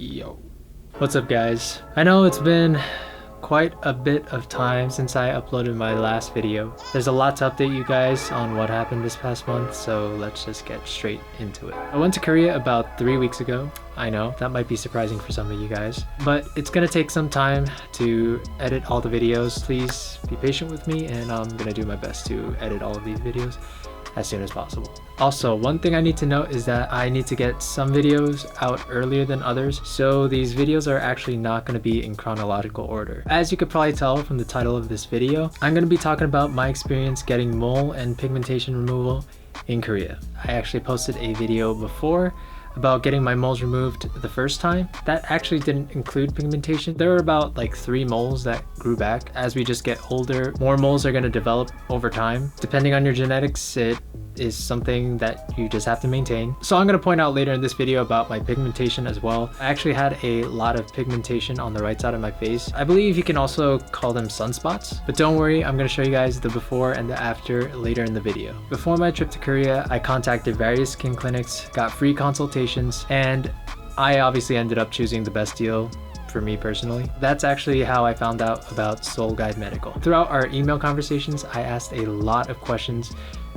Yo. What's up, guys? I know it's been quite a bit of time since I uploaded my last video. There's a lot to update you guys on what happened this past month, so let's just get straight into it. I went to Korea about 3 weeks ago. I know, that might be surprising for some of you guys, but it's gonna take some time to edit all the videos. Please be patient with me, and I'm gonna do my best to edit all of these videos as soon as possible. Also, one thing I need to note is that I need to get some videos out earlier than others, so these videos are actually not going to be in chronological order. As you could probably tell from the title of this video, I'm going to be talking about my experience getting mole and pigmentation removal in Korea. I actually posted a video before about getting my moles removed the first time. That actually didn't include pigmentation. There were about like 3 moles that grew back. As we just get older, more moles are going to develop over time. Depending on your genetics, it is something that you just have to maintain. So I'm going to point out later in this video about my pigmentation as well. I actually had a lot of pigmentation on the right side of my face. I believe you can also call them sunspots, but don't worry, I'm going to show you guys the before and the after later in the video. Before my trip to Korea, I contacted various skin clinics, got free consultations, and I obviously ended up choosing the best deal for me personally. That's actually how I found out about Seoul Guide Medical. Throughout our email conversations, I asked a lot of questions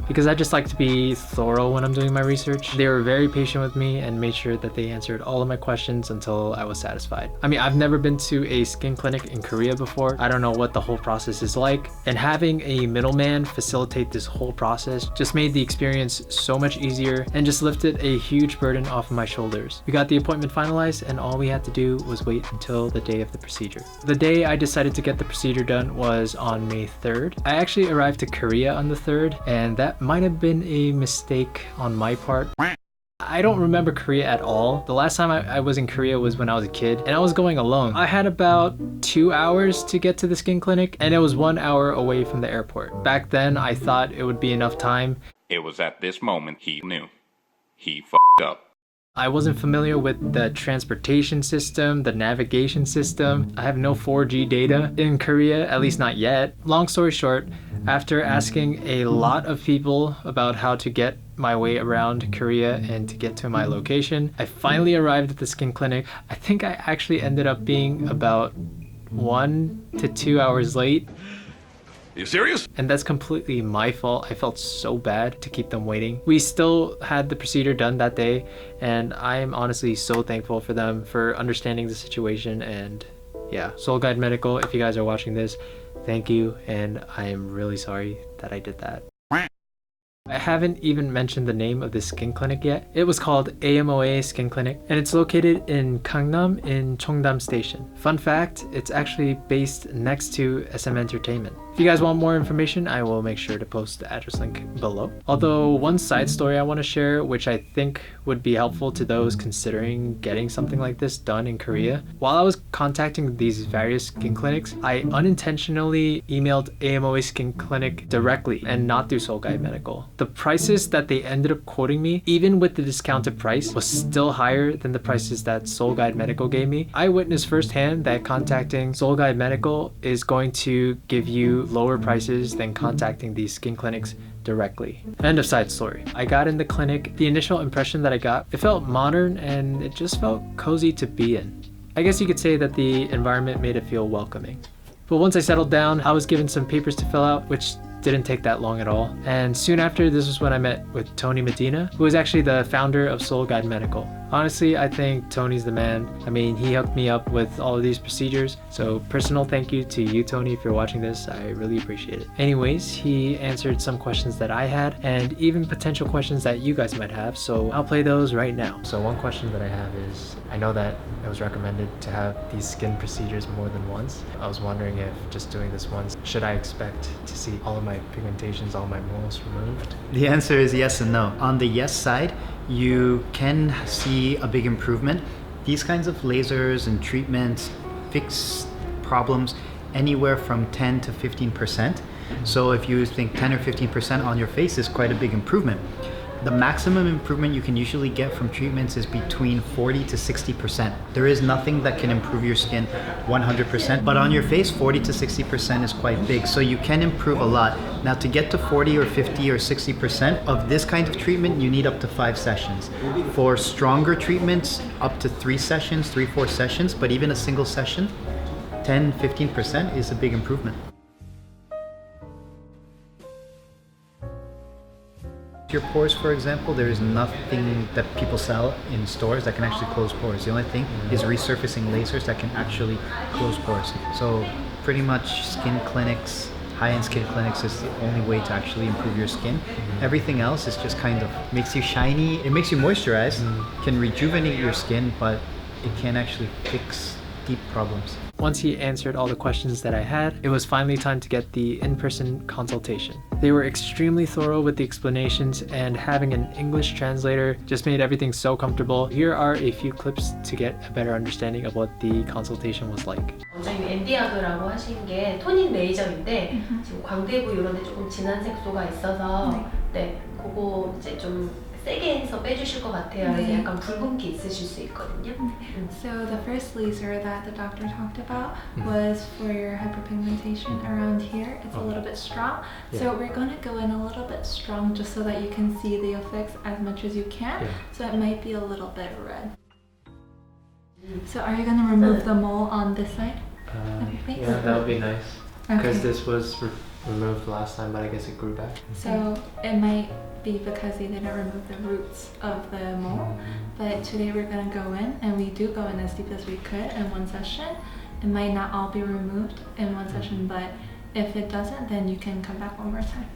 because I just like to be thorough when I'm doing my research. They were very patient with me and made sure that they answered all of my questions until I was satisfied. I mean, I've never been to a skin clinic in Korea before. I don't know what the whole process is like, and having a middleman facilitate this whole process just made the experience so much easier and just lifted a huge burden off of my shoulders. We got the appointment finalized, and all we had to do was wait until the day of the procedure. The day I decided to get the procedure done was on May 3rd. I actually arrived to Korea on the 3rd, and that might have been a mistake on my part. I don't remember Korea at all. The last time I was in Korea was when I was a kid, and I was going alone. I had about 2 hours to get to the skin clinic, and it was 1 hour away from the airport. Back then, I thought it would be enough time. It was at this moment he knew. He f***ed up. I wasn't familiar with the transportation system, the navigation system. I have no 4G data in Korea, at least not yet. Long story short, after asking a lot of people about how to get my way around Korea and to get to my location, I finally arrived at the skin clinic. I think I actually ended up being about 1 to 2 hours late. You serious? And that's completely my fault. I felt so bad to keep them waiting. We still had the procedure done that day, and I am honestly so thankful for them for understanding the situation. And yeah, Seoul Guide Medical, if you guys are watching this, thank you, and I am really sorry that I did that. I haven't even mentioned the name of this skin clinic yet. It was called AMOA Skin Clinic, and it's located in Gangnam in Cheongdam Station. Fun fact, it's actually based next to SM Entertainment. If you guys want more information, I will make sure to post the address link below. Although one side story I want to share, which I think would be helpful to those considering getting something like this done in Korea. While I was contacting these various skin clinics, I unintentionally emailed AMOA Skin Clinic directly and not through Seoul Guide Medical. The prices that they ended up quoting me, even with the discounted price, was still higher than the prices that Seoul Guide Medical gave me. I witnessed firsthand that contacting Seoul Guide Medical is going to give you lower prices than contacting these skin clinics directly. End of side story. I got in the clinic. The initial impression that I got, it felt modern and it just felt cozy to be in. I guess you could say that the environment made it feel welcoming. But once I settled down, I was given some papers to fill out, which didn't take that long at all. And soon after, this was when I met with Tony Medina, who is actually the founder of Seoul Guide Medical. Honestly, I think Tony's the man. I mean, he hooked me up with all of these procedures. So personal thank you to you, Tony, if you're watching this. I really appreciate it. Anyways, he answered some questions that I had and even potential questions that you guys might have. So I'll play those right now. So one question that I have is, I know that it was recommended to have these skin procedures more than once. I was wondering if just doing this once, should I expect to see all of my pigmentations, all my moles removed? The answer is yes and no. On the yes side, you can see a big improvement. These kinds of lasers and treatments fix problems anywhere from 10 to 15%. So if you think 10 or 15% on your face is quite a big improvement. The maximum improvement you can usually get from treatments is between 40 to 60%. There is nothing that can improve your skin 100%, but on your face, 40 to 60% is quite big, so you can improve a lot. Now, to get to 40 or 50 or 60% of this kind of treatment, you need up to 5 sessions. For stronger treatments, up to 3 sessions, 3-4 sessions, but even a single session, 10-15% is a big improvement. Your pores, for example, there is nothing that people sell in stores that can actually close pores. The only thing is resurfacing lasers that can actually close pores. So pretty much skin clinics, high-end skin clinics is the only way to actually improve your skin. Everything else is just kind of makes you shiny, it makes you moisturize, can rejuvenate your skin, but it can't actually fix deep problems. Once he answered all the questions that I had, it was finally time to get the in-person consultation. They were extremely thorough with the explanations, and having an English translator just made everything so comfortable. Here are a few clips to get a better understanding of what the consultation was like. 원장님 엔디아그라고 하신 게 토닝 레이저인데 지금 광대부 이런 데 조금 진한 색소가 있어서 네, 그거 이제 좀 세게 해서 빼주실 것 같아요. 그래서 약간 붉은기 있으실 수 있거든요. So the first laser that the doctor talked about was for your hyperpigmentation around here. It's a little bit strong. So we're going to go in a little bit strong just so that you can see the effects as much as you can. So it might be a little bit red. So are you going to remove the mole on this side of your face? Yeah, that would be nice. Because Okay. this was removed last time, but I guess it grew back. So it might be because they didn't remove the roots of the mole. But today we're going to go in, and we do go in as deep as we could in one session. It might not all be removed in one session, but if it doesn't, then you can come back one more time.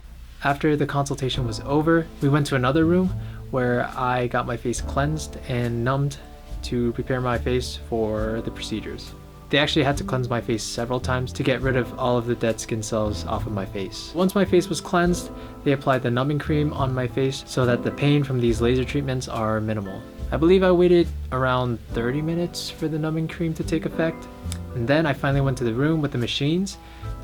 After the consultation was over, we went to another room where I got my face cleansed and numbed to prepare my face for the procedures. They actually had to cleanse my face several times to get rid of all of the dead skin cells off of my face. Once my face was cleansed, they applied the numbing cream on my face so that the pain from these laser treatments are minimal. I believe I waited around 30 minutes for the numbing cream to take effect, and then I finally went to the room with the machines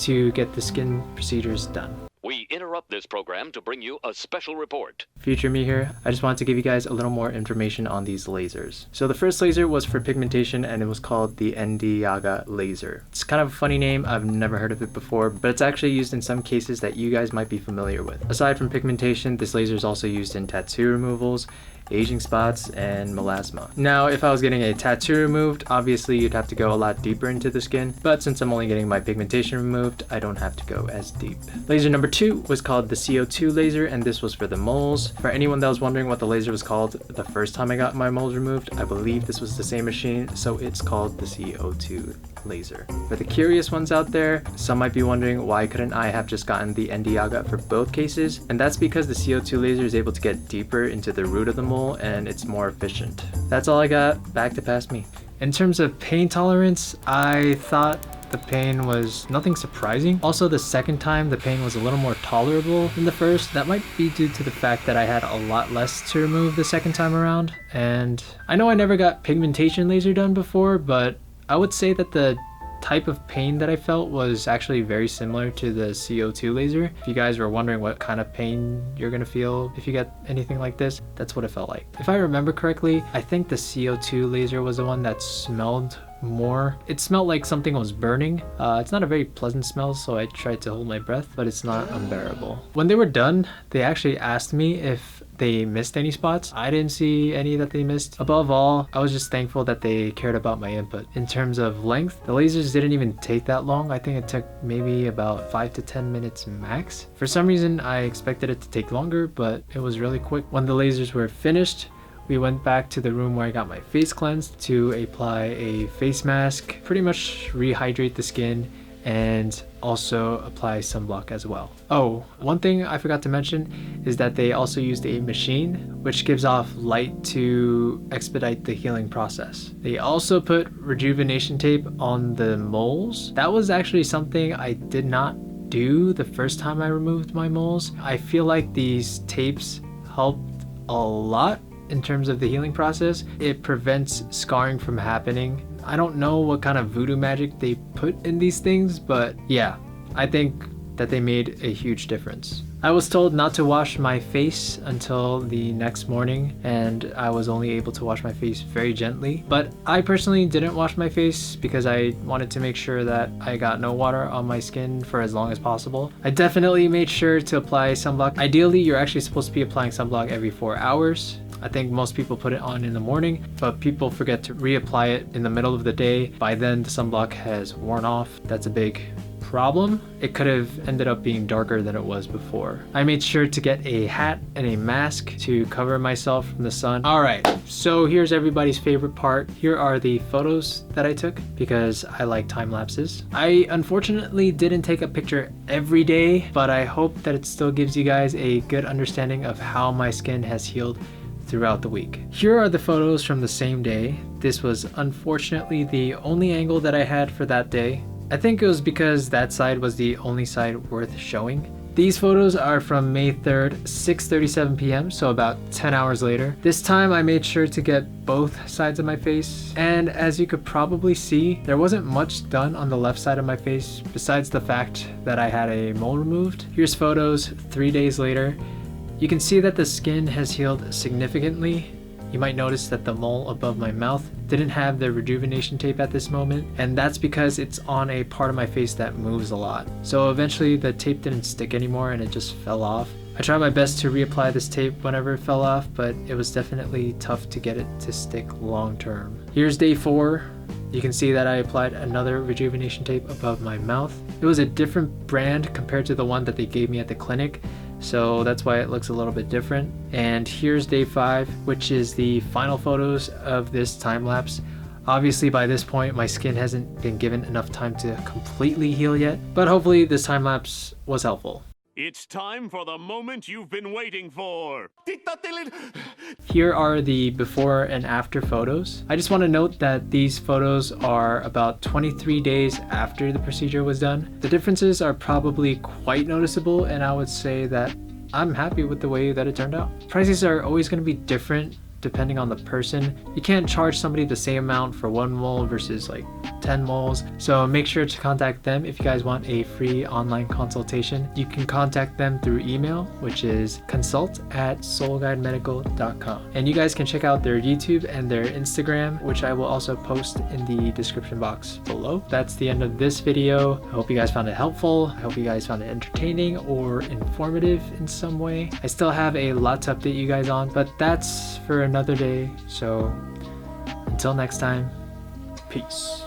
to get the skin procedures done. We interrupt this program to bring you a special report. Future me here, I just wanted to give you guys a little more information on these lasers. So the first laser was for pigmentation, and it was called the Yaga laser. It's kind of a funny name, I've never heard of it before, but it's actually used in some cases that you guys might be familiar with. Aside from pigmentation, this laser is also used in tattoo removals, aging spots, and melasma. Now, if I was getting a tattoo removed, obviously you'd have to go a lot deeper into the skin, but since I'm only getting my pigmentation removed, I don't have to go as deep. Laser number 2 was called the CO2 laser, and this was for the moles. For anyone that was wondering what the laser was called the first time I got my moles removed, I believe this was the same machine, so it's called the CO2 laser. For the curious ones out there, some might be wondering why couldn't I have just gotten the Yaga for both cases, and that's because the CO2 laser is able to get deeper into the root of the mole and it's more efficient. That's all I got. Back to past me. In terms of pain tolerance, I thought the pain was nothing surprising. Also, the second time the pain was a little more tolerable than the first. That might be due to the fact that I had a lot less to remove the second time around. And I know I never got pigmentation laser done before, but I would say that the type of pain that I felt was actually very similar to the CO2 laser. If you guys were wondering what kind of pain you're gonna feel if you get anything like this, that's what it felt like. If I remember correctly, I think the CO2 laser was the one that smelled more. It smelled like something was burning. It's not a very pleasant smell, so I tried to hold my breath, but it's not unbearable. When they were done, they actually asked me if they missed any spots. I didn't see any that they missed. Above all, I was just thankful that they cared about my input. In terms of length, the lasers didn't even take that long. I think it took maybe about 5 to 10 minutes max. For some reason, I expected it to take longer, but it was really quick. When the lasers were finished, we went back to the room where I got my face cleansed to apply a face mask, pretty much rehydrate the skin, and also apply sunblock as well. Oh, one thing I forgot to mention is that they also used a machine which gives off light to expedite the healing process. They also put rejuvenation tape on the moles. That was actually something I did not do the first time I removed my moles. I feel like these tapes helped a lot in terms of the healing process. It prevents scarring from happening. I don't know what kind of voodoo magic they put in these things, but yeah, I think that they made a huge difference. I was told not to wash my face until the next morning, and I was only able to wash my face very gently. But I personally didn't wash my face because I wanted to make sure that I got no water on my skin for as long as possible. I definitely made sure to apply sunblock. Ideally, you're actually supposed to be applying sunblock every 4 hours. I think most people put it on in the morning, but people forget to reapply it in the middle of the day. By then, the sunblock has worn off. That's a big problem. It could have ended up being darker than it was before. I made sure to get a hat and a mask to cover myself from the sun. All right, so here's everybody's favorite part. Here are the photos that I took because I like time lapses. I unfortunately didn't take a picture every day, but I hope that it still gives you guys a good understanding of how my skin has healed throughout the week. Here are the photos from the same day. This was unfortunately the only angle that I had for that day. I think it was because that side was the only side worth showing. These photos are from May 3rd, 6:37 p.m., so about 10 hours later. This time I made sure to get both sides of my face, and as you could probably see, there wasn't much done on the left side of my face besides the fact that I had a mole removed. Here's photos 3 days later. You can see that the skin has healed significantly. You might notice that the mole above my mouth didn't have the rejuvenation tape at this moment, and that's because it's on a part of my face that moves a lot. So eventually the tape didn't stick anymore and it just fell off. I tried my best to reapply this tape whenever it fell off, but it was definitely tough to get it to stick long term. Here's day 4. You can see that I applied another rejuvenation tape above my mouth. It was a different brand compared to the one that they gave me at the clinic, so that's why it looks a little bit different. And here's day 5, which is the final photos of this time lapse. Obviously by this point my skin hasn't been given enough time to completely heal yet, but hopefully this time lapse was helpful. It's time for the moment you've been waiting for. Here are the before and after photos. I just want to note that these photos are about 23 days after the procedure was done. The differences are probably quite noticeable, and I would say that I'm happy with the way that it turned out. Prices are always going to be different depending on the person. You can't charge somebody the same amount for 1 mole versus like 10 moles. So make sure to contact them if you guys want a free online consultation. You can contact them through email, which is consult@soulguidemedical.com. And you guys can check out their YouTube and their Instagram, which I will also post in the description box below. That's the end of this video. I hope you guys found it helpful. I hope you guys found it entertaining or informative in some way. I still have a lot to update you guys on, but that's for another day. So until next time, peace.